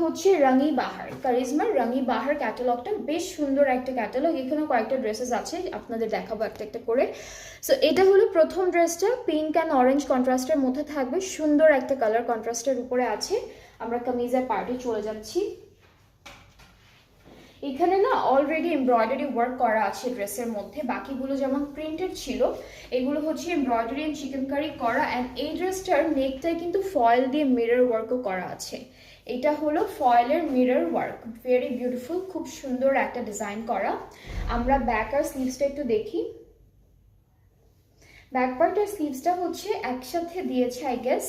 হচ্ছে রঙি বাহার, কারিজমার রঙি বাহার ক্যাটালগটা বেশ সুন্দর একটা ক্যাটালগ। এখানে কয়েকটা ড্রেসেস আছে, আপনাদের দেখাবো একটা একটা করে। সো এটা হলো প্রথম ড্রেসটা, পিঙ্ক অ্যান্ড অরেঞ্জ কন্ট্রাস্টের মধ্যে থাকবে, সুন্দর একটা কালার কন্ট্রাস্টের উপরে আছে। আমরা কামিজের পার্টে চলে যাচ্ছি। এখানে না অলরেডি এমব্রয়ডারি ওয়ার্ক করা আছে ড্রেসের মধ্যে, বাকিগুলো যেমন প্রিন্টেড ছিল এগুলো হচ্ছে এমব্রয়ডারি এন্ড চিকেনকারি করা। অ্যান্ড এই ড্রেসটার নেকটাই কিন্তু ফয়েল দিয়ে মিরর ওয়ার্কও করা আছে। এটা হলো ফয়েলের মিরর ওয়ার্ক, ভেরি বিউটিফুল, খুব সুন্দর একটা ডিজাইন করা। আমরা ব্যাক আর স্লিভসটা একটু দেখি। ব্যাক পার্ট আর স্লিভসটা হচ্ছে একসাথে দিয়েছে আই গেস,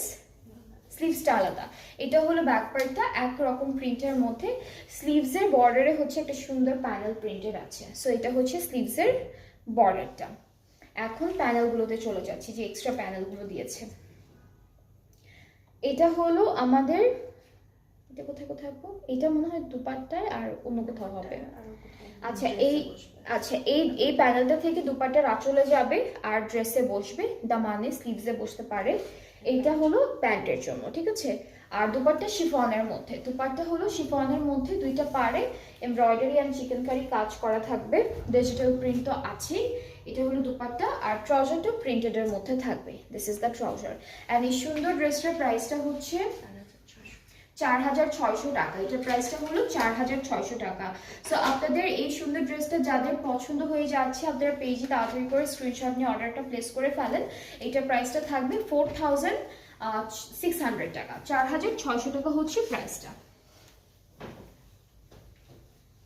স্লিভসটা আলাদা। এটা হলো ব্যাক পার্টটা একরকম প্রিন্টের মধ্যে, স্লিভসের বর্ডারে হচ্ছে একটা সুন্দর প্যানেল প্রিন্টেড আছে। সো এটা হচ্ছে স্লিভসের বর্ডারটা। এখন প্যানেলগুলোতে চলে যাচ্ছি, যে এক্সট্রা প্যানেলগুলো দিয়েছে। এটা হলো আমাদের, এটা কোথায় কোথায় আপু, এটা মনে হয় দুপাট্টায় আর অন্য কোথাও হবে। আচ্ছা এই প্যানেলটা থেকে দুপাট্টার আঁচলে যাবে আর ড্রেসে বসবে, দামানে স্লিভসে বসতে পারে। এইটা হলো প্যান্টের জন্য, ঠিক আছে। আর দুপাট্টা শিফনের মধ্যে, দুপাট্টা হলো শিফনের মধ্যে দুইটা পারে এমব্রয়ডারি অ্যান্ড চিকেনকারি কাজ করা থাকবে, ডিজিটাল প্রিন্ট তো আছেই। এটা হলো দুপাট্টা, আর ট্রাউজারটা প্রিন্টেডের মধ্যে থাকবে। This is the trouser. And এই সুন্দর ড্রেসটার প্রাইসটা হচ্ছে 4600 টাকা। এটার প্রাইসটা হলো 4600 টাকা। সো আপনাদের এই সুন্দর ড্রেসটা যাদের পছন্দ হয়ে যাচ্ছে, আপনারা পেজে তাড়াতাড়ি করে স্ক্রিনশট নিয়ে অর্ডারটা প্লেস করে ফেলেন। এটার প্রাইসটা থাকবে 4600 টাকা, 4600 টাকা হচ্ছে প্রাইসটা।